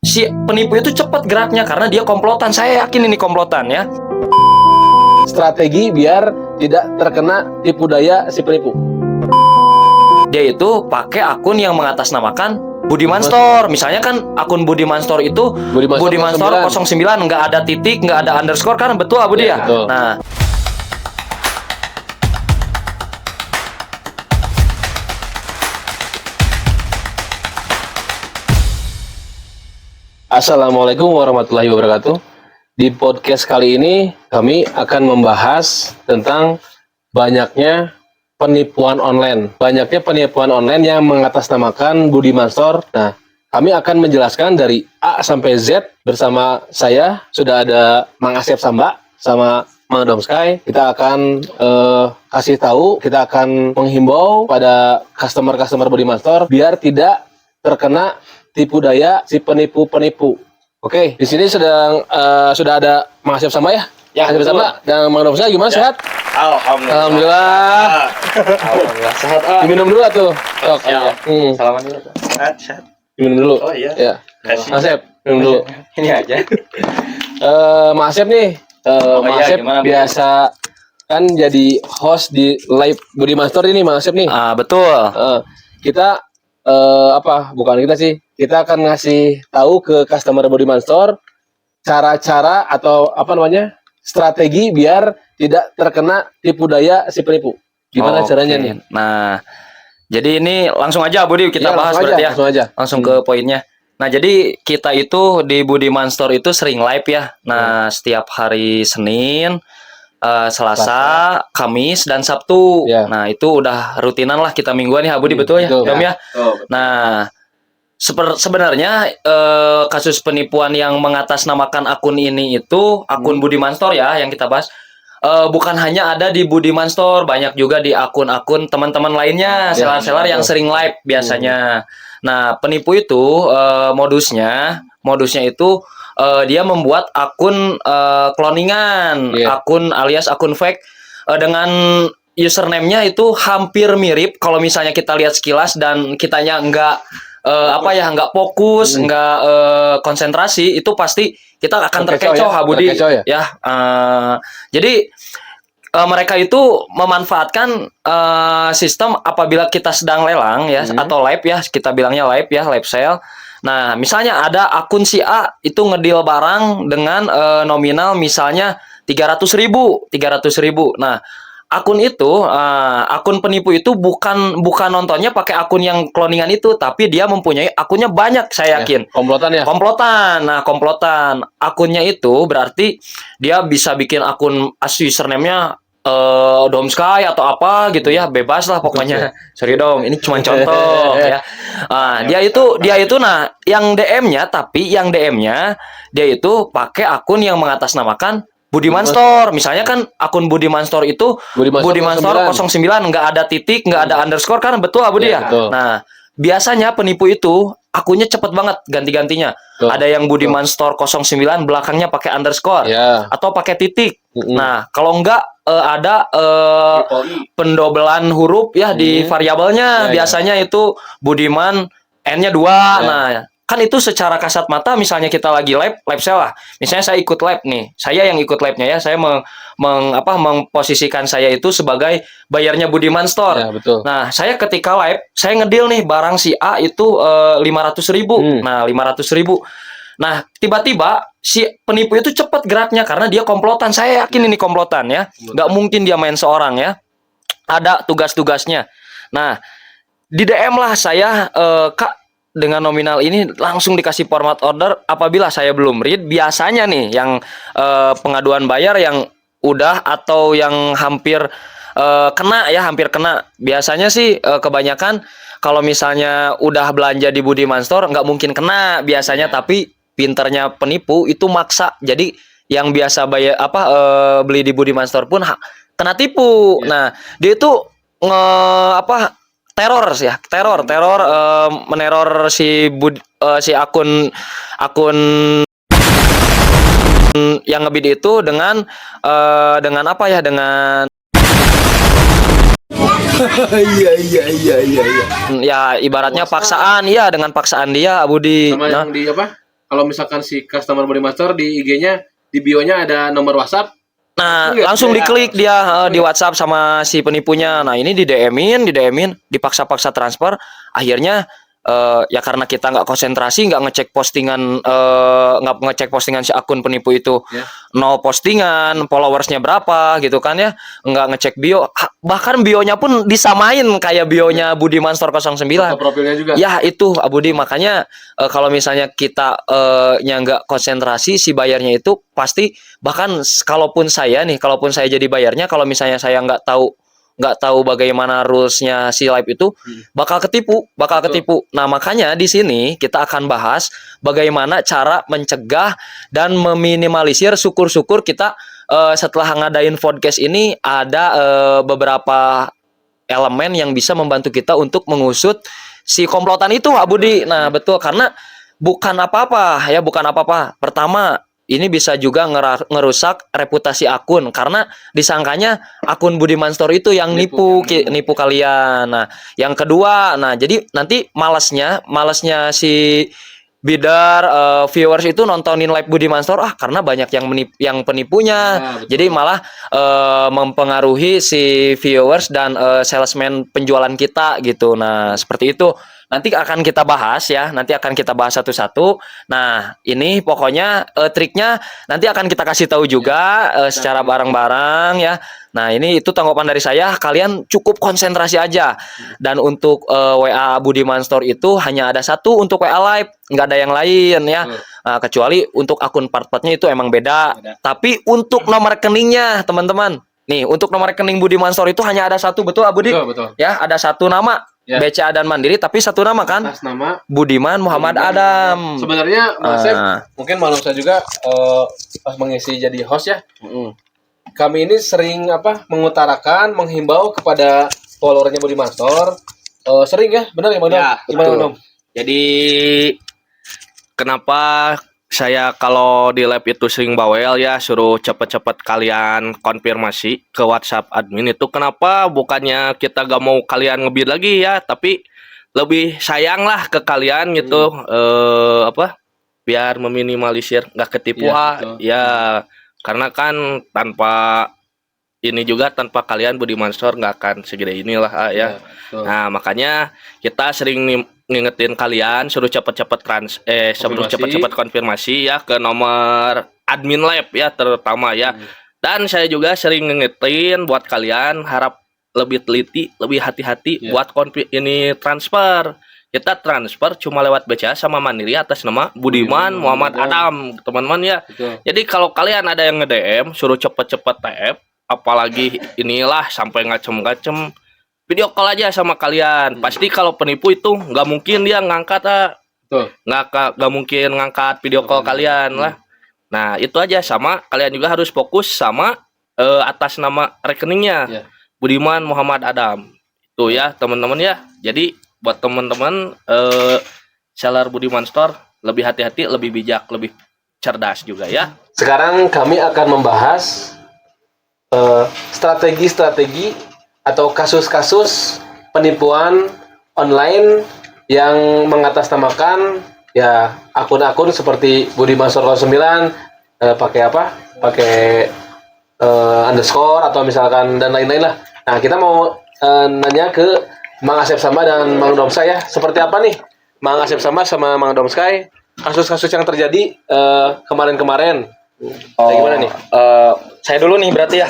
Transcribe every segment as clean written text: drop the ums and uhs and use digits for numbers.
si penipu itu cepat geraknya karena dia komplotan. Saya yakin ini komplotan ya. Strategi biar tidak terkena tipu daya si penipu. Dia itu pakai akun yang mengatasnamakan Budiman Store. Misalnya kan akun Budiman Store itu Budiman Store 09, nggak ada titik, nggak ada underscore kan, betul Abu dia. Betul. Nah, Assalamualaikum warahmatullahi wabarakatuh. Di podcast kali ini kami akan membahas tentang banyaknya penipuan online. Banyaknya penipuan online yang mengatasnamakan Budiman Store. Nah, kami akan menjelaskan dari A sampai Z bersama saya. Sudah ada Mang Asep Samba sama Mang Domsky. Kita akan kasih tahu, kita akan menghimbau pada customer Budiman Store biar tidak terkena tipu daya si penipu-penipu. Oke, di sini sudah ada Mang Asep Samba ya? Ya, Asep Samba dan Mang Domsky gimana, sehat? Alhamdulillah. Alhamdulillah. Sehat. Diminum dulu atuh. Sok. Ya. Salaman dulu. Sehat. Minum dulu. Oh iya. Ya. Kasih. Mang Asep, minum dulu. Ini aja. Mang Asep nih, Mang iya, Asep gimana, Bu? biasa kan jadi host di live Budiman Store ini, Mang Asep nih. Betul. Kita bukan kita sih. Kita akan ngasih tahu ke customer Budiman Store cara-cara atau strategi biar tidak terkena tipu daya si penipu. Gimana caranya nih? Nah, jadi ini langsung aja Budi kita Ya, bahas langsung berarti aja, ya. langsung aja. Langsung ke poinnya. Nah, jadi kita itu di Budiman Store itu sering live ya. Nah, setiap hari Senin, Selasa, Kamis, dan Sabtu. Ya. Nah, itu udah rutinan lah kita mingguan ya, Budi, betul ya, Dom ya? Nah, sebenarnya kasus penipuan yang mengatasnamakan akun ini itu akun Budiman Store ya yang kita bahas. Bukan hanya ada di Budiman Store, banyak juga di akun-akun teman-teman lainnya, seller-seller yang sering live biasanya. Nah, penipu itu modusnya itu dia membuat akun cloningan, akun alias akun fake dengan username-nya itu hampir mirip. Kalau misalnya kita lihat sekilas dan kitanya nggak fokus, nggak konsentrasi, itu pasti kita akan terkecoh, Budi. Ya, jadi mereka itu memanfaatkan sistem apabila kita sedang lelang ya atau live ya, kita bilangnya live ya, live sale. Nah, misalnya ada akun si A itu ngedeal barang dengan nominal misalnya 300.000. Nah, akun itu, akun penipu itu bukan nontonnya pakai akun yang cloningan itu, tapi dia mempunyai akunnya banyak, saya yakin. Komplotan ya? Komplotan. Nah, komplotan. Akunnya itu berarti dia bisa bikin akun asli username-nya Domsky atau apa gitu ya, bebas lah pokoknya. Sorry Dom, ini cuma contoh ya. Dia itu nah, yang DM-nya dia itu pakai akun yang mengatasnamakan Budiman Store. Misalnya kan akun Budiman Store itu Budiman Store 09, nggak ada titik, nggak ada underscore kan, betul Abu dia. Betul. Nah, biasanya penipu itu akunnya cepet banget ganti-gantinya. Ada yang Budiman Store 09 belakangnya pakai underscore atau pakai titik. Nah, kalau nggak ada pendobelan huruf ya di variabelnya. Biasanya itu Budiman N-nya 2. Nah, kan itu secara kasat mata, misalnya kita lagi live sale lah. Misalnya saya ikut live nih. Saya yang ikut live-nya ya. Saya memposisikan saya itu sebagai bayarnya Budiman Store. Ya, betul. Nah, saya ketika live, saya ngedeal nih barang si A itu 500.000. Nah, 500.000. Nah, tiba-tiba si penipu itu cepat geraknya karena dia komplotan. Saya yakin ini komplotan ya. Nggak mungkin dia main seorang ya. Ada tugas-tugasnya. Nah, di DM lah saya, Kak, dengan nominal ini langsung dikasih format order. Apabila saya belum read, biasanya nih yang pengaduan bayar yang udah atau yang hampir hampir kena. Biasanya sih kebanyakan kalau misalnya udah belanja di Budiman Store nggak mungkin kena biasanya, tapi pinternya penipu itu maksa. Jadi yang biasa bayar beli di Budiman Store pun kena tipu. Nah, dia itu teror meneror si akun yang ngebid itu dengan ya ibaratnya paksaan, ya dengan paksaan dia Budi. Sama yang di apa? kalau misalkan si customer body master di IG-nya di bio-nya ada nomor WhatsApp. Nah, langsung diklik dia di WhatsApp sama si penipunya. Nah, ini di DM-in, dipaksa-paksa transfer. Akhirnya ya karena kita nggak konsentrasi, nggak ngecek postingan si akun penipu itu, no postingan, followersnya berapa gitu kan ya, nggak ngecek bio, bahkan bionya pun disamain kayak bionya Budiman Store 09. Foto profilnya juga. Ya itu Budi, makanya kalau misalnya kita nggak konsentrasi, si bayarnya itu pasti, bahkan kalaupun saya jadi bayarnya, kalau misalnya saya nggak tahu bagaimana rulesnya si live itu, bakal ketipu. Nah, makanya di sini kita akan bahas bagaimana cara mencegah dan meminimalisir. Syukur-syukur kita setelah ngadain podcast ini ada beberapa elemen yang bisa membantu kita untuk mengusut si komplotan itu, Pak Budi. Nah, betul, karena bukan apa-apa. Pertama, ini bisa juga ngerusak reputasi akun karena disangkanya akun Budiman Store itu yang nipu kalian. Nah, yang kedua, jadi nanti malasnya si bidar viewers itu nontonin live Budiman Store karena banyak yang penipunya. Jadi malah mempengaruhi si viewers dan salesman penjualan kita gitu. Nah, seperti itu. Nanti akan kita bahas satu-satu. Nah, ini pokoknya triknya nanti akan kita kasih tahu juga secara bareng-bareng ya. Nah, ini itu tanggapan dari saya. Kalian cukup konsentrasi aja. Dan untuk WA Budiman Store itu hanya ada satu untuk WA Live, nggak ada yang lain ya. Nah, kecuali untuk akun part-partnya itu emang beda. Tapi untuk nomor rekeningnya, teman-teman. Nih, untuk nomor rekening Budiman Store itu hanya ada satu, betul Budi? Betul. Ya, ada satu nama. BCA dan Mandiri, tapi satu nama kan? Atas nama Budiman Muhammad Adam. Sebenarnya mungkin malam saya juga pas mengisi jadi host ya. Kami ini sering menghimbau kepada followernya Budiman Store. Sering ya, benar ya, Bang? Ya, betul. Jadi kenapa saya kalau di lab itu sering bawel ya, suruh cepet-cepet kalian konfirmasi ke WhatsApp admin itu, kenapa bukannya kita gak mau kalian ngebid lagi ya, tapi lebih sayang lah ke kalian gitu. Biar meminimalisir gak ketipu ya, karena kan tanpa kalian Budiman Store gak akan segede inilah ya. Nah, makanya kita sering ngingetin kalian suruh cepet-cepet konfirmasi ya ke nomor admin lab ya terutama ya. Dan saya juga sering ngingetin buat kalian harap lebih teliti, lebih hati-hati buat transfer. Kita transfer cuma lewat BCA sama Mandiri atas nama Budiman Muhammad Adam, teman-teman ya. Jadi kalau kalian ada yang nge-DM suruh cepet-cepet TF, apalagi inilah sampai ngacem-ngacem, video call aja sama kalian. Pasti kalau penipu itu nggak mungkin dia ngangkat nggak mungkin ngangkat video call kalian lah. Nah, itu aja, sama kalian juga harus fokus sama atas nama rekeningnya Budiman Muhammad Adam itu ya, teman-teman ya. Jadi buat teman-teman seller Budiman Store lebih hati-hati, lebih bijak, lebih cerdas juga ya. Sekarang kami akan membahas strategi-strategi atau kasus-kasus penipuan online yang mengatasnamakan ya akun-akun seperti Budiman Store 09 pakai underscore atau misalkan dan lain-lain lah. Nah, kita mau nanya ke Mang Asep Sama dan Mang Domskai ya, seperti apa nih Mang Asep Sama Mang Domskai kasus-kasus yang terjadi kemarin-kemarin. Gimana nih? Saya dulu nih berarti ya,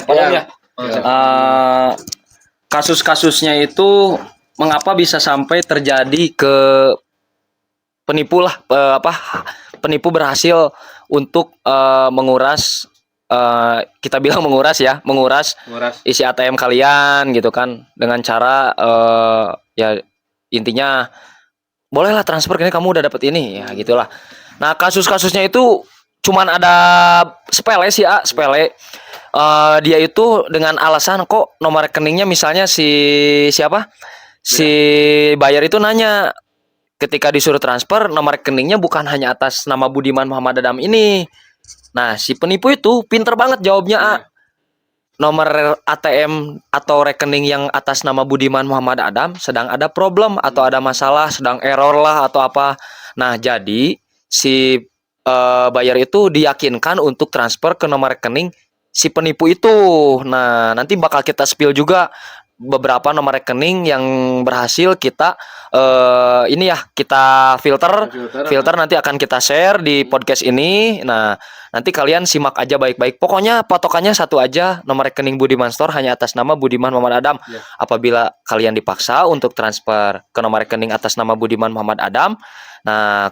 kasus-kasusnya itu mengapa bisa sampai terjadi ke penipu lah, penipu berhasil untuk menguras, kita bilang menguras isi ATM kalian gitu kan, dengan cara ya intinya bolehlah transfer ini, kamu udah dapet ini ya gitulah. Nah, kasus-kasusnya itu cuman ada sepele sih, sepele. Dia itu dengan alasan kok nomor rekeningnya misalnya si bayar itu nanya ketika disuruh transfer nomor rekeningnya bukan hanya atas nama Budiman Muhammad Adam ini. Nah, si penipu itu pinter banget jawabnya. Nomor ATM atau rekening yang atas nama Budiman Muhammad Adam sedang ada problem atau ada masalah, sedang error lah atau apa. Nah, jadi si buyer itu diyakinkan untuk transfer ke nomor rekening si penipu itu. Nah, nanti bakal kita spill juga beberapa nomor rekening yang berhasil kita ini ya, kita filter nanti akan kita share di podcast ini. Nah, nanti kalian simak aja baik-baik. Pokoknya patokannya satu aja, nomor rekening Budiman Store hanya atas nama Budiman Muhammad Adam. Apabila kalian dipaksa untuk transfer ke nomor rekening atas nama Budiman Muhammad Adam, nah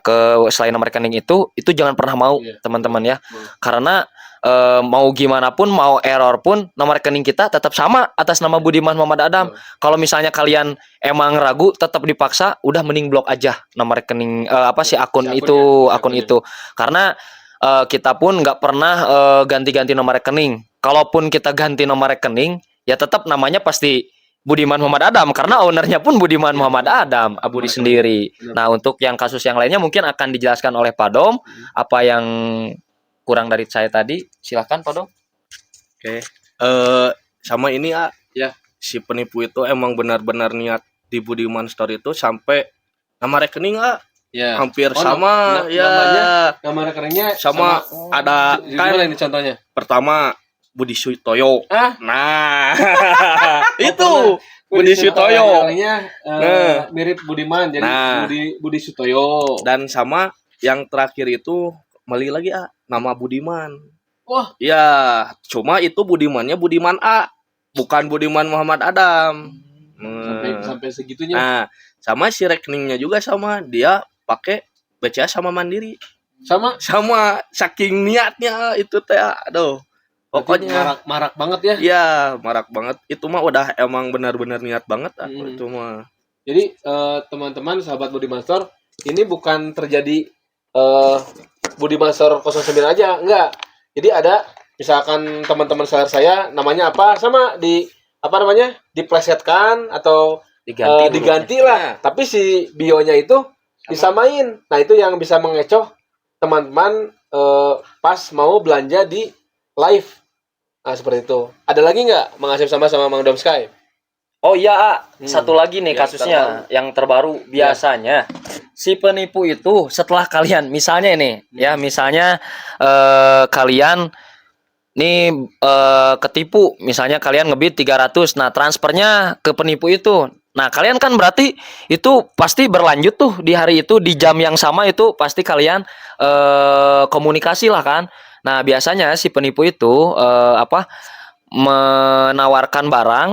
selain nomor rekening itu jangan pernah mau, teman-teman ya. Karena mau gimana pun, mau error pun, nomor rekening kita tetap sama atas nama Budiman Muhammad Adam. Kalau misalnya kalian emang ragu, tetap dipaksa, udah mending blok aja nomor rekening akun itu. Karena kita pun nggak pernah ganti-ganti nomor rekening. Kalaupun kita ganti nomor rekening, ya tetap namanya pasti Budiman Muhammad Adam, karena ownernya pun Budiman Muhammad Adam, Abudi sendiri. Nah, untuk yang kasus yang lainnya mungkin akan dijelaskan oleh Pak Dom. Apa yang kurang dari saya tadi, silahkan Pak Dom. Oke. Sama ini ya, si penipu itu emang benar-benar niat di Budiman Store itu sampai nama rekening hampir sama ya. Nama rekeningnya sama ada kan gimana ini contohnya? Pertama Budi Sutoyo. Nah, itu Budi Sutoyo. Mirip Budiman, jadi Budi Sutoyo. Dan sama yang terakhir itu Meli lagi nama Budiman. Wah. Ya, cuma itu Budimannya Budiman A, bukan Budiman Muhammad Adam. Sampai segitunya. Nah, sama si rekeningnya juga sama, dia pakai BCA sama Mandiri. Sama saking niatnya itu teh, aduh. Pokoknya marak banget ya. Iya, marak banget. Itu mah udah emang benar-benar niat banget itu mah. Jadi teman-teman sahabat Budiman Store, ini bukan terjadi Budiman Store 09 aja, enggak. Jadi ada misalkan teman-teman saya namanya apa, sama diplesetkan atau diganti lah. Tapi si bionya itu disamain. Nah, itu yang bisa mengecoh teman-teman pas mau belanja di live. Nah, seperti itu. Ada lagi nggak Mang Asep sama Mang Dom Sky? Oh iya, satu lagi nih kasusnya yang terbaru. Biasanya si penipu itu setelah kalian, misalnya ini ya, misalnya kalian nih ketipu, misalnya kalian ngebid 300, nah transfernya ke penipu itu. Nah, kalian kan berarti itu pasti berlanjut tuh di hari itu, di jam yang sama itu pasti kalian komunikasi lah kan. Nah, biasanya si penipu itu menawarkan barang,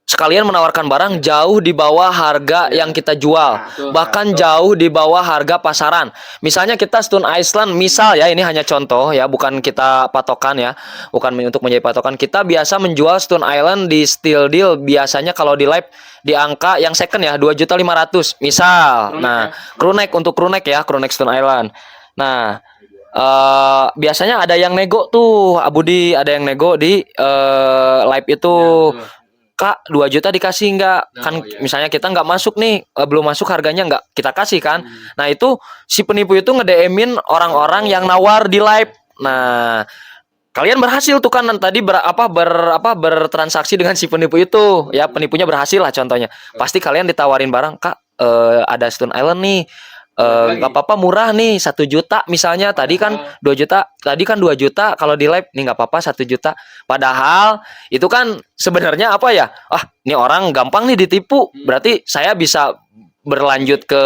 sekalian menawarkan barang jauh di bawah harga yang kita jual, bahkan jauh di bawah harga pasaran. Misalnya kita Stone Island, misal ya, ini hanya contoh ya, bukan kita patokan ya, bukan untuk menjadi patokan. Kita biasa menjual Stone Island di Steel Deal biasanya kalau di live di angka yang second ya 2.500.000 misal. Nah, crewneck untuk crewneck ya, crewneck Stone Island. Nah, biasanya ada yang nego tuh, Abudi, ada yang nego di live itu. Kak, 2 juta dikasih nggak? Misalnya kita nggak masuk nih, belum masuk harganya, nggak kita kasih kan. Nah, itu si penipu itu nge-DM-in orang-orang yang nawar di live. Nah, kalian berhasil tuh kan tadi bertransaksi dengan si penipu itu. Ya, penipunya berhasil lah contohnya. Pasti kalian ditawarin barang, Kak, ada Stone Island nih. Gak apa-apa, murah nih, 1 juta misalnya, tadi kan 2 juta, kalau di live nih nggak apa-apa 1 juta. Padahal itu kan sebenarnya ini orang gampang nih ditipu, berarti saya bisa berlanjut ke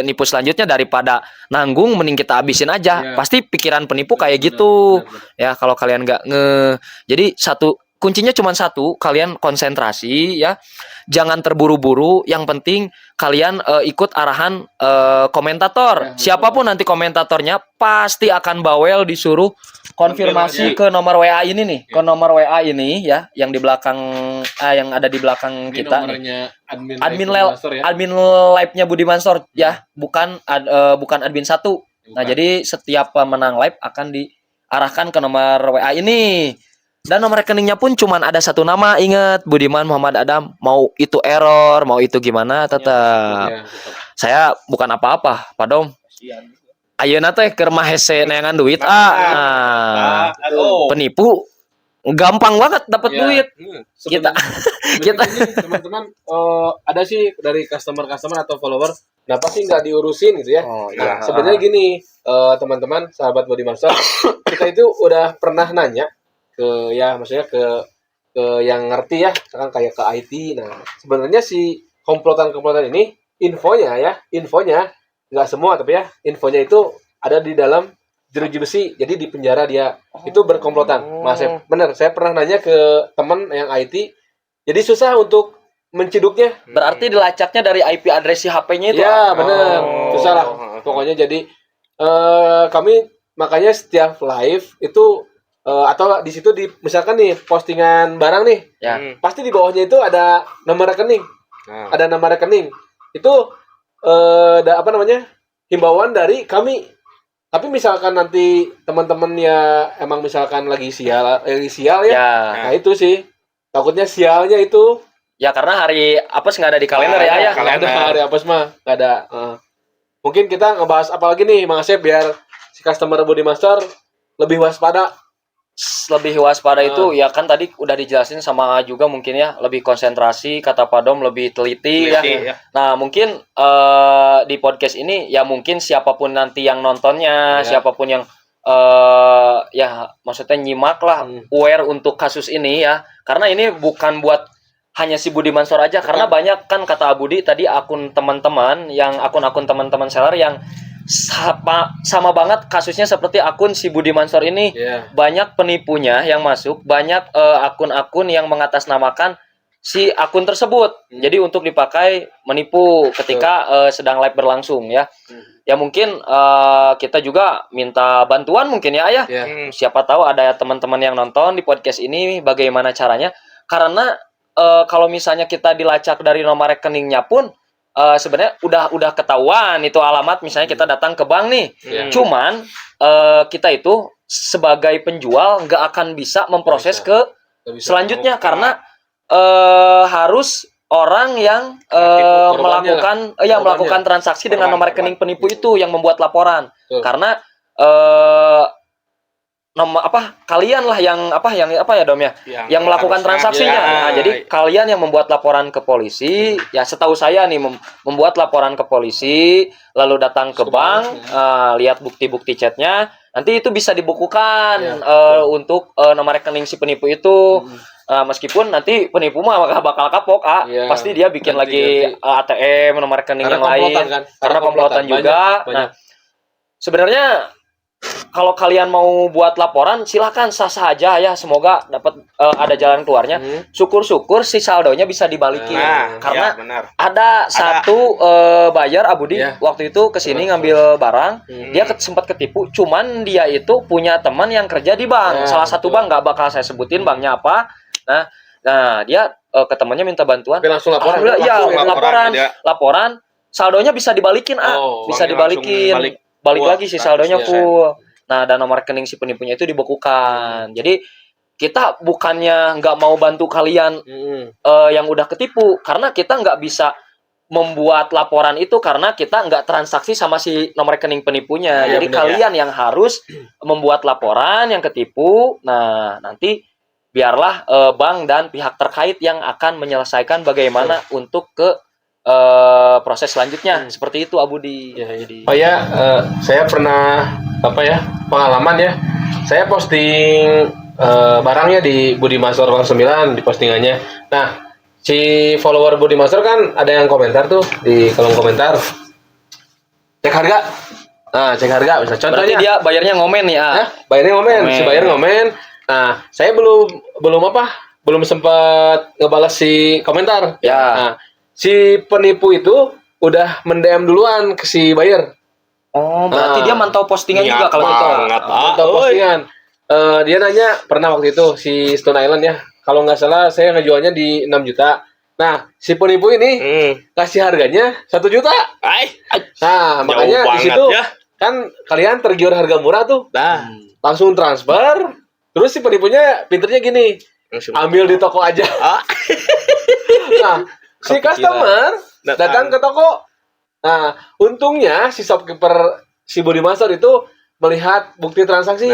nipu selanjutnya daripada nanggung, mending kita habisin aja. Pasti pikiran penipu kayak gitu. Ya, kalau kalian nggak jadi kuncinya cuma satu, kalian konsentrasi ya. Jangan terburu-buru, yang penting kalian ikut arahan komentator. Siapapun nanti komentatornya pasti akan bawel disuruh konfirmasi ke nomor WA ini nih, ke nomor WA ini ya, yang di belakang yang ada di belakang ini kita nih. Admin live-nya Budiman Store ya, bukan admin 1. Nah, jadi setiap pemenang live akan diarahkan ke nomor WA ini. Dan nomor rekeningnya pun cuma ada satu nama, ingat, Budiman Muhammad Adam. Mau itu error, mau itu gimana, tetap. Saya bukan apa-apa, Pak Dom. Ayeuna teh keur mahese neangan duit penipu gampang banget dapat duit. Kita teman-teman ada sih dari customer atau follower kenapa sih nggak diurusin gitu ya? Oh, Nah, iya. sebenarnya gini, teman-teman, sahabat Body Master, kita itu udah pernah nanya ke ya, maksudnya ke yang ngerti ya, misalkan kayak ke IT. Nah, sebenarnya si komplotan-komplotan ini infonya nggak semua tapi ya, infonya itu ada di dalam jeruji besi. Jadi di penjara dia itu berkomplotan. Mas, bener, saya pernah nanya ke teman yang IT. Jadi susah untuk menciduknya. Berarti dilacaknya dari IP address si HP-nya itu. Ya, bener. Oh. Susah lah. Pokoknya jadi kami makanya setiap live itu atau di situ di misalkan nih postingan barang nih, Ya. pasti di bawahnya itu ada nomor rekening. Ada nama rekening. Itu apa namanya? Himbauan dari kami. Tapi misalkan nanti teman-teman ya emang misalkan lagi sial ya. Ya. Nah, itu sih. Takutnya sialnya itu Ya karena hari apes nggak ada di kalender ya. Nggak ada hari apes mah, nggak ada. Mungkin kita ngebahas apa lagi nih, Mang Asep, biar si customer Body Master lebih waspada. Lebih waspada itu ya kan tadi udah dijelasin sama juga mungkin ya, lebih konsentrasi, kata Pak Dom lebih teliti ya. Ya. Nah mungkin di podcast ini ya mungkin siapapun nanti yang nontonnya, siapapun yang ya maksudnya nyimak lah, aware untuk kasus ini ya, karena ini bukan buat hanya si Budi Mansor aja, karena banyak kan kata Budi tadi akun teman-teman yang akun-akun teman-teman seller yang sama banget kasusnya seperti akun si Budi Mansor ini. Banyak penipunya yang masuk, banyak akun-akun yang mengatasnamakan si akun tersebut. Jadi untuk dipakai menipu ketika sedang live berlangsung ya. Ya mungkin kita juga minta bantuan mungkin ya Ayah. Siapa tahu ada teman-teman yang nonton di podcast ini bagaimana caranya. Karena kalau misalnya kita dilacak dari nomor rekeningnya pun sebenarnya udah ketahuan itu alamat, misalnya kita datang ke bank nih. Cuman kita itu sebagai penjual nggak akan bisa memproses ke selanjutnya karena harus orang yang melakukan transaksi dengan nomor rekening penipu itu yang membuat laporan. Karena kalian lah yang ya Dom ya, yang melakukan transaksinya. Nah, jadi kalian yang membuat laporan ke polisi, ya setahu saya nih membuat laporan ke polisi, lalu datang ke bank, lihat bukti-bukti chatnya, nanti itu bisa dibukukan untuk nomor rekening si penipu itu. Meskipun nanti penipu mah bakal kapok, pasti dia bikin lagi ATM nomor rekening yang lain, karena komplotan juga. Banyak. Nah, sebenarnya kalau kalian mau buat laporan silakan, sah-sah aja ya, semoga dapat ada jalan keluarnya. Syukur-syukur si saldonya bisa dibalikin. Karena ada satu buyer Abudi waktu itu kesini ngambil barang, dia sempat ketipu. Cuman dia itu punya teman yang kerja di bank, salah satu bank, nggak bakal saya sebutin banknya apa. Nah dia ke temannya minta bantuan. Langsung laporan. Laporan, saldonya bisa dibalikin, bisa dibalikin. Balik lagi si saldonya full. Nah, dan nomor rekening si penipunya itu dibekukan. Jadi kita bukannya nggak mau bantu kalian yang udah ketipu, karena kita nggak bisa membuat laporan itu karena kita nggak transaksi sama si nomor rekening penipunya. Jadi kalian yang harus membuat laporan yang ketipu. Nah, nanti biarlah bank dan pihak terkait yang akan menyelesaikan bagaimana untuk ke proses selanjutnya. Seperti itu Abudi. Saya pernah pengalaman ya. Saya posting barangnya di Budi Mansor 09 di postingannya. Nah, si follower Budi Mansor kan ada yang komentar tuh di kolom komentar. Cek harga. Nah, cek harga bisa contohnya. Berarti dia bayarnya ngomen ya. Bayarnya ngomen. Si bayar ngomen. Nah, saya belum sempat ngebalas si komentar. Nah, si penipu itu udah mendm duluan ke si buyer. Oh, berarti dia mantau postingan juga kalau gitu. Mantau postingan. Dia nanya pernah waktu itu si Stone Island ya. Kalau nggak salah saya ngejualnya di 6 juta. Nah, si penipu ini kasih harganya 1 juta. Nah, makanya di situ kan kalian tergiur harga murah tuh. Langsung transfer. Terus si penipunya pinternya gini. Ambil di toko aja. Nah, si customer datang ke toko. Nah, untungnya si shopkeeper si Budi Mansor itu melihat bukti transaksi.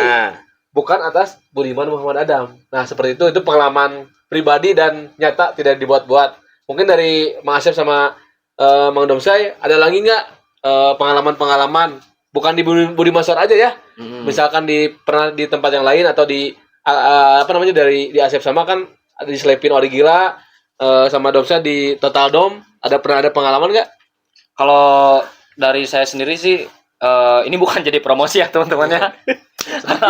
Bukan atas Budiman Muhammad Adam. Nah, seperti itu pengalaman pribadi dan nyata, tidak dibuat-buat. Mungkin dari Mang Asep sama Mang Domsai, ada lagi nggak pengalaman-pengalaman bukan di Budi Mansor aja ya? Misalkan pernah di tempat yang lain atau di apa namanya di Asep sama kan ada di Slepin Origila sama Domsai di Total Dom, pernah ada pengalaman nggak? Kalau dari saya sendiri sih ini bukan jadi promosi ya teman-teman ya.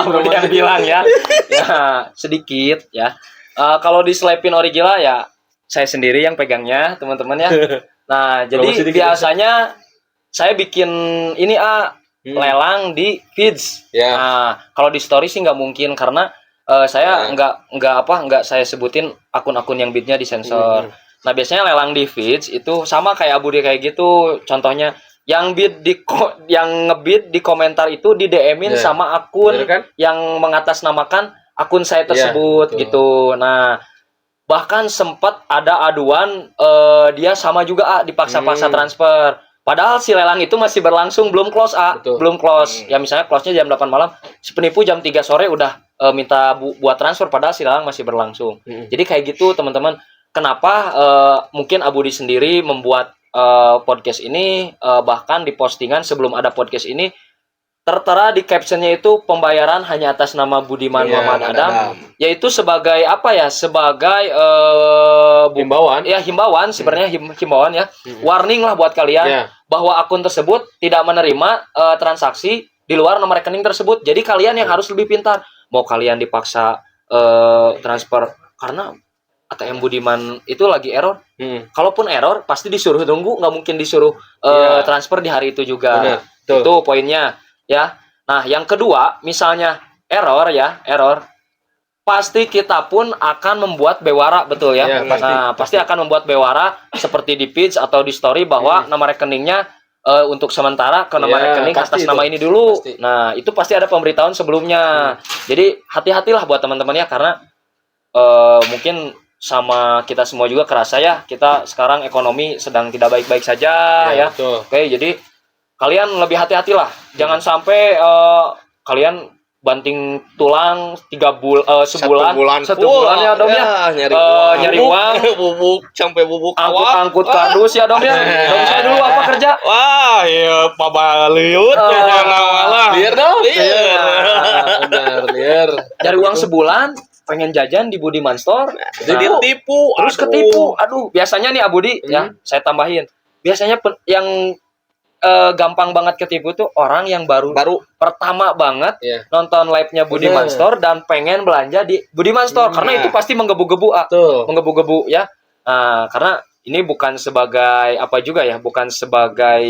Budi yang bilang ya. Ya sedikit ya. Kalau di Slepin Origila ya saya sendiri yang pegangnya teman-teman ya. Nah, jadi biasanya saya bikin ini lelang di feeds. Ya. Nah, kalau di story sih nggak mungkin karena saya nggak saya sebutin akun-akun yang bidnya disensor. Nah, biasanya lelang di feeds itu sama kayak Abudi kayak gitu. Contohnya yang yang ngebid di komentar itu di DM-in sama akun kan? yang mengatasnamakan akun saya tersebut gitu. Nah, bahkan sempat ada aduan dia sama juga dipaksa-paksa transfer. Padahal si lelang itu masih berlangsung, belum close belum close. Ya misalnya close-nya jam 8 malam, si penipu jam 3 sore udah minta buat transfer padahal si lelang masih berlangsung. Jadi kayak gitu teman-teman. Kenapa mungkin Abudi sendiri membuat podcast ini bahkan di postingan sebelum ada podcast ini tertera di captionnya itu pembayaran hanya atas nama Budiman Muhammad Adam, yaitu sebagai apa ya, sebagai himbauan. Ya himbauan sebenarnya himbauan ya, warning lah buat kalian bahwa akun tersebut tidak menerima transaksi di luar nomor rekening tersebut. Jadi kalian yang harus lebih pintar. Mau kalian dipaksa transfer karena ATM Budiman itu lagi error. Kalaupun error pasti disuruh tunggu, nggak mungkin disuruh transfer di hari itu juga. Itu poinnya. Ya, nah yang kedua, misalnya error, pasti kita pun akan membuat bewara, betul ya? Pasti akan membuat bewara seperti di feeds atau di story bahwa nama rekeningnya untuk sementara ke nomor rekening atas nama ini dulu. Pasti. Nah, itu pasti ada pemberitahuan sebelumnya. Jadi hati-hatilah buat teman-teman ya, karena mungkin sama kita semua juga kerasa ya, kita sekarang ekonomi sedang tidak baik-baik saja ya. Betul. Oke, jadi kalian lebih hati-hatilah, jangan sampai kalian banting tulang sebulan ya Dom ya, nyari uang, bubuk sampai bubuk angkut kardus ya Dom ya. Dom saya dulu apa kerja? Wah, ya pabaliut Liar dong. Liar. Cari uang sebulan, pengen jajan di Budiman Store, jadi tipu, terus ketipu. Aduh, biasanya nih Abudi ya, saya tambahin. Biasanya yang gampang banget ketipu tuh orang yang baru pertama banget nonton live-nya Budiman Store dan pengen belanja di Budiman Store karena itu pasti menggebu-gebu menggebu-gebu ya. Karena ini bukan sebagai apa juga ya, bukan sebagai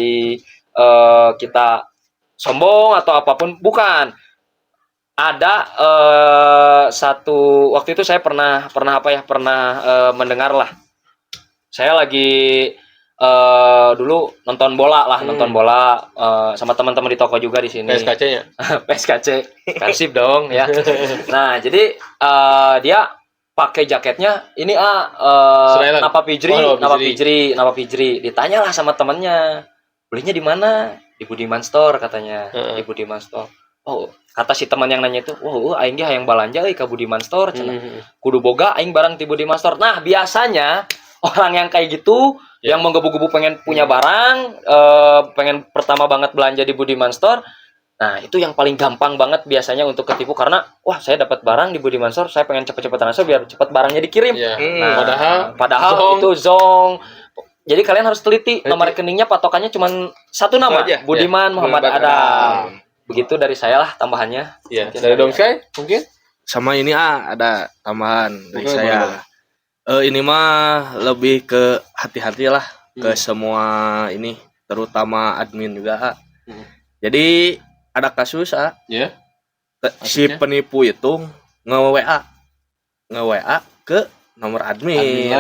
kita sombong atau apapun, bukan. Ada satu waktu itu saya pernah mendengar lah. Saya lagi dulu nonton bola sama teman-teman di toko juga di sini. PSKC-nya. PSKC Persib dong ya. Nah, jadi dia pakai jaketnya ini Napa Pijri. Ditanyalah sama temannya, belinya di mana? Di Budiman Store katanya. Di Budiman Store. Oh, kata si teman yang nanya itu, aing ge hayang balanja euy ka Budiman Store cenah. Kudu boga aing barang di Budiman Store. Nah, biasanya orang yang kayak gitu yang menggebu-gebu pengen punya barang, pengen pertama banget belanja di Budiman Store. Nah, itu yang paling gampang banget biasanya untuk ketipu karena saya dapat barang di Budiman Store, saya pengen cepet-cepet transfer biar cepat barangnya dikirim. Nah, padahal itu zong. Jadi kalian harus teliti, nomor rekeningnya patokannya cuma satu nama, Budiman Muhammad Adam. Begitu dari saya lah tambahannya. Iya. Dari Domsai mungkin? Sama ini ada tambahan dari saya. Ini mah lebih ke hati-hati lah ke semua ini, terutama admin juga. Jadi ada kasus si penipu itu nge-WA ke nomor admin.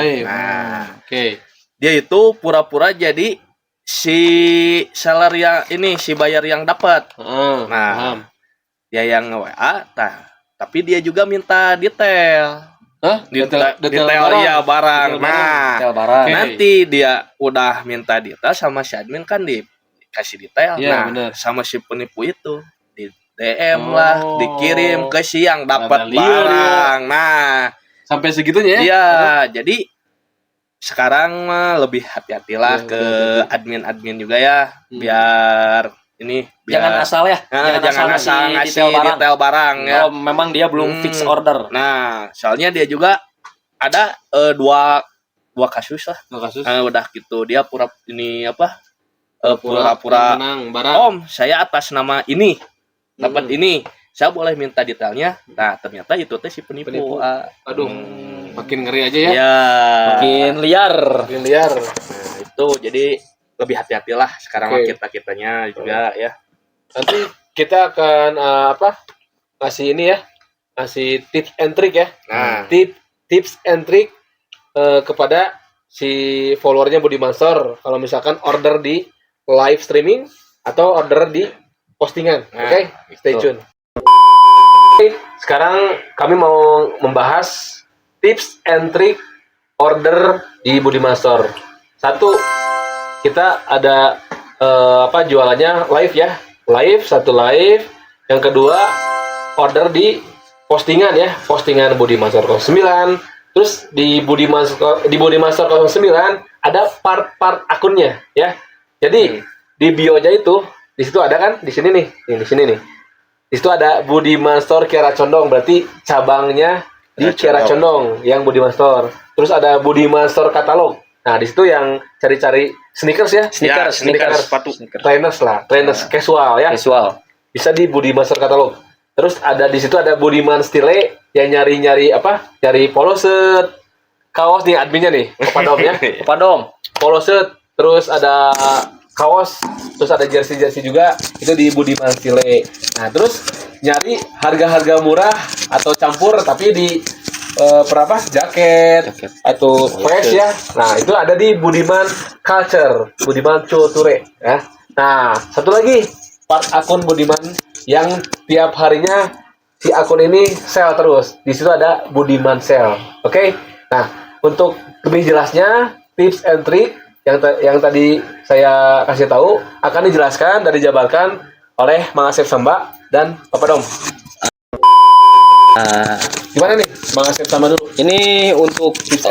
Dia itu pura-pura jadi si seller yang ini, si bayar yang dapat. Dia yang nge-WA, tapi dia juga minta detail. Detail ya barang. Nanti dia udah minta detail sama si admin kan dikasih detail. Sama si penipu itu di DM lah, dikirim ke si yang dapat barang. Nah, sampai segitunya ya? Iya, jadi sekarang mah lebih hati-hatilah ke admin-admin juga ya, biar Jangan asal ya, jangan asal ngasih detail barang ya. Kalau memang dia belum fix order. Nah, soalnya dia juga ada dua kasus lah. Udah gitu dia pura-pura menang barang. Om, saya atas nama ini dapat ini. Saya boleh minta detailnya. Nah, ternyata itu teh si penipu. Aduh, makin ngeri aja ya. Ya. Makin liar. Nah, itu jadi lebih hati-hatilah sekarang kita-kitanya juga ya. Nanti kita akan ngasih ini ya, ngasih tips and trick ya. Nah, tips and trick kepada si followernya Budi Mansor kalau misalkan order di live streaming atau order di postingan. Oke, stay tune. Sekarang kami mau membahas tips and trick order di Budi Mansor. Satu, kita ada jualannya live ya, satu live. Yang kedua, order di postingan ya, postingan Budi Mansor 09. Terus di Budi Mansor 09 ada part-part akunnya ya. Jadi di bio-nya itu di situ ada kan, di sini nih, di sini nih. Di situ ada Budi Mansor Kiara Condong, berarti cabangnya di Kiara Condong yang Budi Mansor. Terus ada Budi Mansor katalog. Nah, di situ yang cari-cari sneakers ya, sneakers, sepatu, trainers casual ya. Casual. Bisa di Budi Mansor katalog. Terus ada di situ ada Budiman Stile yang nyari nyari polo set, kaos nih adminnya nih, Papadom ya. Papadom. Polo set, terus ada kaos, terus ada jersey juga itu di Budiman Stile. Nah, terus nyari harga-harga murah atau campur tapi di jaket atau fresh ya. Nah, itu ada di Budiman Culture, Budiman Culture ya. Nah, satu lagi part akun Budiman yang tiap harinya si akun ini sell terus. Di situ ada Budiman Sell. Oke. Nah, untuk lebih jelasnya tips and trick yang tadi saya kasih tahu akan dijelaskan dan dijabarkan oleh Mang Asep Samba dan Papadom. Gimana nih, Mang Asep sama dulu? Ini untuk tips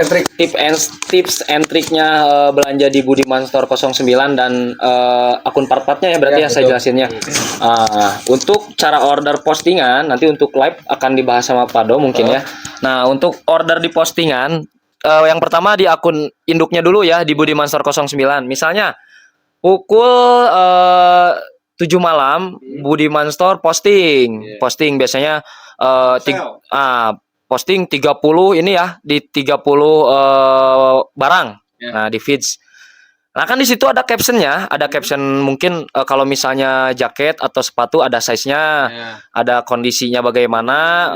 and triknya belanja di Budiman Store 09 dan akun part-partnya ya berarti ya saya jelasinnya. Untuk cara order postingan nanti untuk live akan dibahas sama Pado mungkin ya. Nah, untuk order di postingan yang pertama di akun induknya dulu ya di Budiman Store 09. Misalnya pukul 7 malam Budiman Store posting biasanya posting 30 ini ya di 30 barang. Nah, di feeds. Nah, kan di situ ada captionnya, ada caption mungkin kalau misalnya jaket atau sepatu ada size-nya, ada kondisinya bagaimana,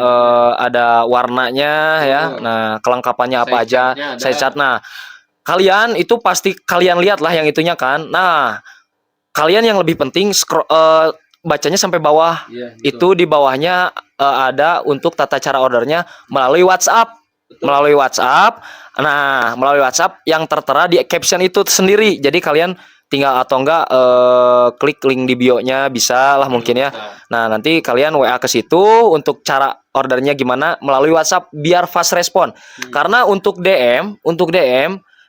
ada warnanya ya. Nah, kelengkapannya apa aja, size-nya. Nah, kalian itu pasti kalian lihat lah yang itunya kan. Nah, kalian yang lebih penting bacanya sampai bawah. Itu di bawahnya ada untuk tata cara ordernya melalui WhatsApp. Melalui WhatsApp. Nah, melalui WhatsApp yang tertera di caption itu sendiri. Jadi kalian tinggal atau enggak klik link di bio-nya bisa lah mungkin ya. Nah, nanti kalian WA ke situ untuk cara ordernya gimana melalui WhatsApp biar fast respon. Karena untuk DM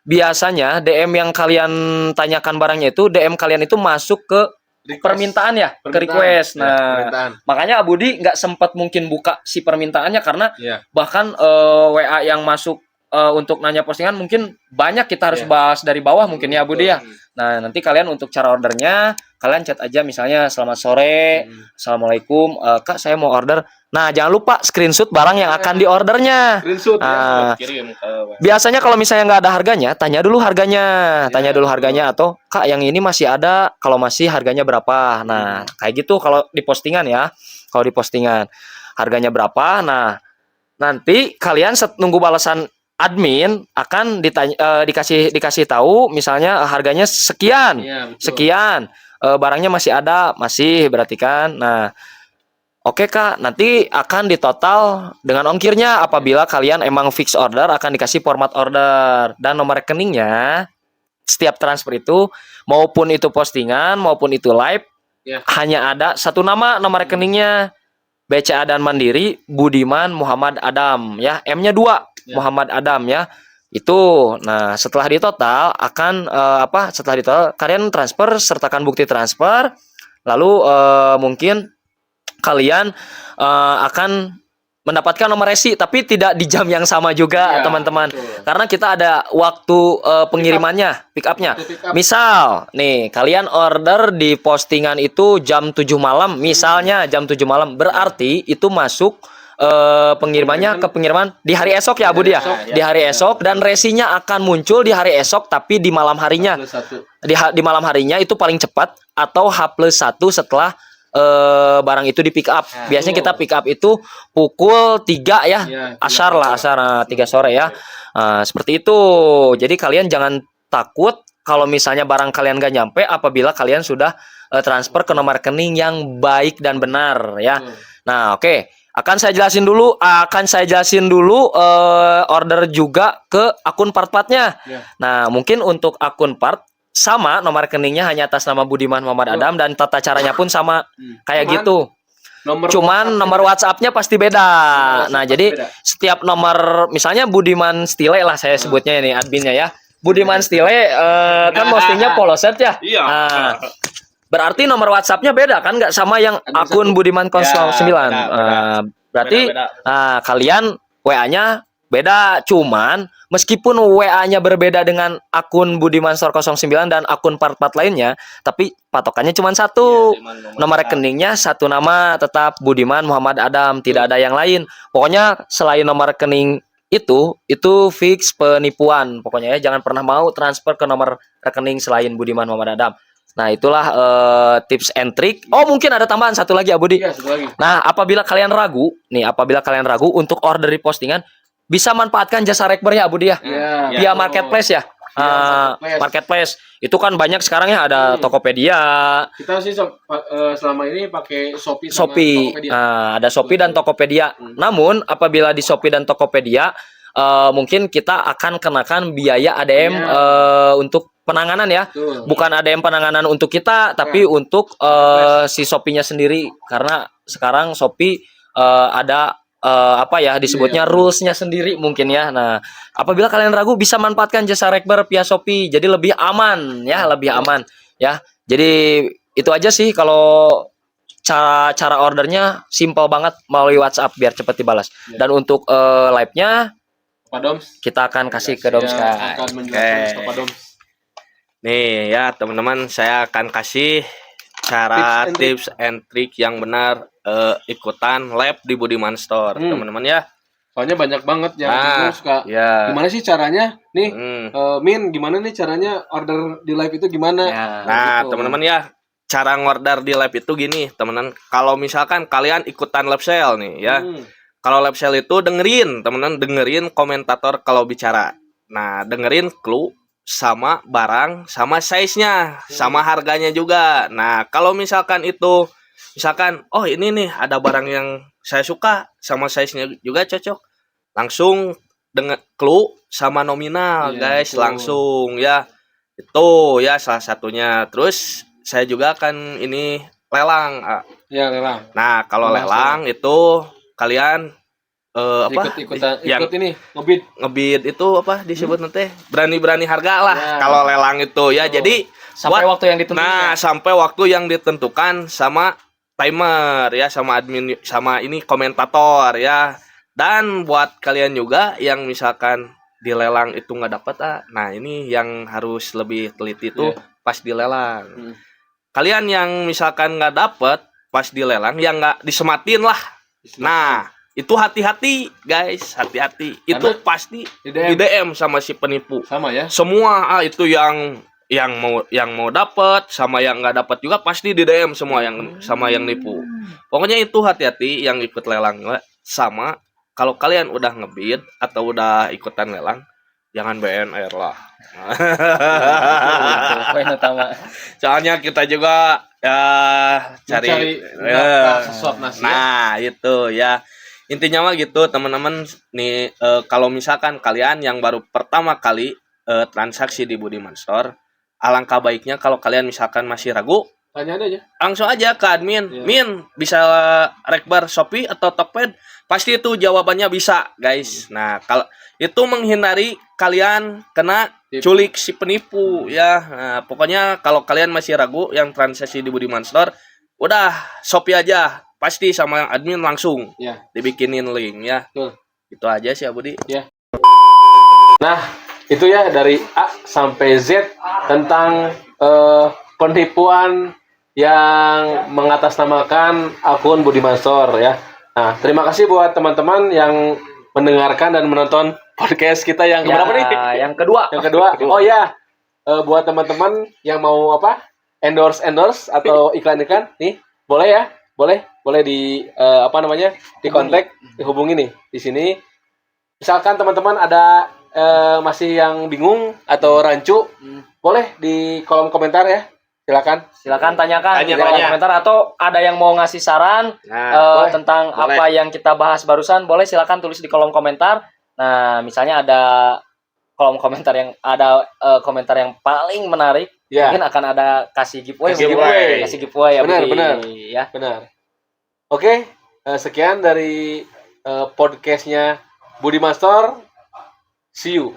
biasanya DM yang kalian tanyakan barangnya itu DM kalian itu masuk ke permintaan ya, ke request. Nah, makanya Budi nggak sempat mungkin buka si permintaannya karena bahkan WA yang masuk untuk nanya postingan mungkin banyak kita harus bahas dari bawah mungkin ya Budi ya. Nah, nanti kalian untuk cara ordernya kalian chat aja misalnya selamat sore, assalamualaikum, Kak saya mau order. Nah, jangan lupa screenshot barang yang akan diordernya. Nah, biasanya kalau misalnya nggak ada harganya, tanya dulu harganya, atau Kak yang ini masih ada, kalau masih harganya berapa. Nah, kayak gitu kalau di postingan ya. Kalau di postingan harganya berapa. Nah, nanti kalian nunggu balasan admin akan dikasih tahu misalnya harganya sekian. Sekian. Barangnya masih ada, masih berarti kan. Nah, oke Kak, nanti akan ditotal dengan ongkirnya apabila kalian emang fix order akan dikasih format order dan nomor rekeningnya setiap transfer itu maupun itu postingan maupun itu live hanya ada satu nama rekeningnya BCA dan Mandiri Budiman Muhammad Adam ya, M-nya 2 Muhammad Adam ya. Itu. Nah, setelah ditotal akan setelah ditotal kalian transfer, sertakan bukti transfer, lalu mungkin kalian akan mendapatkan nomor resi, tapi tidak di jam yang sama juga, teman-teman. Betul. Karena kita ada waktu pengirimannya, pick up-nya. Misal, nih, kalian order di postingan itu jam 7 malam, misalnya jam 7 malam, berarti itu masuk pengirimannya ke pengiriman di hari esok ya, Budi ya. Di hari esok, dan resinya akan muncul di hari esok tapi di malam harinya. Di malam harinya itu paling cepat, atau H+1 setelah barang itu di pick up. Biasanya kita pick up itu pukul 3 ya, asar 3 sore ya. Seperti itu. Jadi kalian jangan takut kalau misalnya barang kalian gak nyampe apabila kalian sudah transfer ke nomor rekening yang baik dan benar ya. Nah, oke. Akan saya jelasin dulu order juga ke akun part-partnya. Nah, mungkin untuk akun part sama, nomor rekeningnya hanya atas nama Budiman Muhammad Adam, dan tata caranya pun sama kayak gitu. Cuman nomor WhatsApp-nya pasti beda. Nah, jadi setiap nomor, misalnya Budiman Stile lah saya sebutnya ini adminnya ya. Budiman Stile kan postingnya poloset ya. Nah, berarti nomor WhatsApp-nya beda kan, nggak sama yang akun Budiman 09. Berarti kalian WA-nya beda, cuman meskipun WA-nya berbeda dengan akun Budiman Store 09 dan akun part-part lainnya, tapi patokannya cuma satu. Nomor rekeningnya satu nama, tetap Budiman Muhammad Adam, tidak ada yang lain. Pokoknya selain nomor rekening itu fix penipuan. Pokoknya ya, jangan pernah mau transfer ke nomor rekening selain Budiman Muhammad Adam. Nah, itulah tips and trick. Oh, mungkin ada tambahan satu lagi, Abudi. Nah, apabila kalian ragu untuk order di postingan, bisa manfaatkan jasa rekber ya, Abudi ya. Via marketplace ya. Marketplace itu kan banyak sekarang ya, ada Tokopedia. Kita sih selama ini pakai Shopee. Ada Shopee dan Tokopedia. Namun apabila di Shopee dan Tokopedia mungkin kita akan kenakan biaya ADM untuk penanganan ya. Bukan ADM penanganan untuk kita, tapi untuk si Shopee-nya sendiri, karena sekarang Shopee ada disebutnya rules-nya sendiri mungkin ya. Nah, apabila kalian ragu, bisa manfaatkan jasa rekber via Shopee, jadi lebih aman ya, Jadi itu aja sih, kalau cara ordernya simple banget melalui WhatsApp biar cepat dibalas. Dan untuk live-nya kita akan kasih ke Dom Sky. Nih ya teman-teman, saya akan kasih cara tips and trick yang benar ikutan lab di Budiman Store, teman-teman ya. Soalnya banyak banget yang suka. Gimana sih caranya? Nih, Min, gimana nih caranya order di live itu gimana? Nah, teman-teman ya, cara ngorder di live itu gini, teman-teman. Kalau misalkan kalian ikutan live sale nih ya. Kalau live sale itu dengerin komentator kalau bicara. Nah, dengerin clue sama barang, sama size-nya, sama harganya juga. Nah, kalau misalkan oh ini nih ada barang yang saya suka, sama size-nya juga cocok, langsung dengan clue sama nominal, guys, langsung ya. Itu ya salah satunya. Terus saya juga akan ini lelang. Lelang. Nah, kalau lelang itu kalian ngebid itu apa disebut nanti, berani harga lah kalau lelang itu ya. Jadi sampai waktu yang ditentukan. Nah, sampai waktu yang ditentukan sama timer ya, sama admin, sama ini komentator ya. Dan buat kalian juga yang misalkan di lelang itu nggak dapat, nah ini yang harus lebih teliti tuh pas di lelang. Kalian yang misalkan nggak dapat pas di lelang, yang nggak disematin lah. Nah, itu hati-hati guys, hati-hati. Itu pasti di DM sama si penipu. Sama ya. Semua itu yang mau dapat sama yang nggak dapat juga pasti di DM semua, yang sama yang nipu. Pokoknya itu hati-hati yang ikut lelang. Sama kalau kalian udah ngebid atau udah ikutan lelang, jangan BNR lah. Soalnya kita juga cari sesuap nasi. Nah, itu ya. Intinya mah gitu teman-teman nih, kalau misalkan kalian yang baru pertama kali transaksi di Budiman Store, alangkah baiknya kalau kalian misalkan masih ragu, Tanya aja. Langsung aja ke admin. Iya. Min, bisa rekbar Shopee atau Tokped? Pasti itu jawabannya bisa, guys. Nah, kalau itu menghindari kalian kena culik si penipu ya. Nah, pokoknya kalau kalian masih ragu yang transaksi di Budiman Store, udah Shopee aja. Pasti sama admin langsung Ya. dibikinin link ya. Betul. Itu aja sih, Budi. Ya. Nah, itu ya dari A sampai Z tentang penipuan yang mengatasnamakan akun Budiman Store ya. Nah, terima kasih buat teman-teman yang mendengarkan dan menonton podcast kita yang keberapa nih? Yang kedua. Yang kedua. Oh ya, buat teman-teman yang mau apa? Endorse atau iklan-iklan nih, boleh ya? Boleh di apa namanya? Di kontak, dihubungi nih di sini. Misalkan teman-teman ada masih yang bingung atau rancu, boleh di kolom komentar ya. Silakan Tanyakan di kolom Tanya. komentar, atau ada yang mau ngasih saran boleh. tentang Boleh. apa yang kita bahas barusan, boleh silakan tulis di kolom komentar. Nah, misalnya ada kolom komentar yang ada komentar yang paling menarik, Ya. mungkin akan ada kasih giveaway. Kasih giveaway. ya, Benar, Budi. benar. Ya. Benar. Oke, sekian dari podcastnya Budiman Store. See you.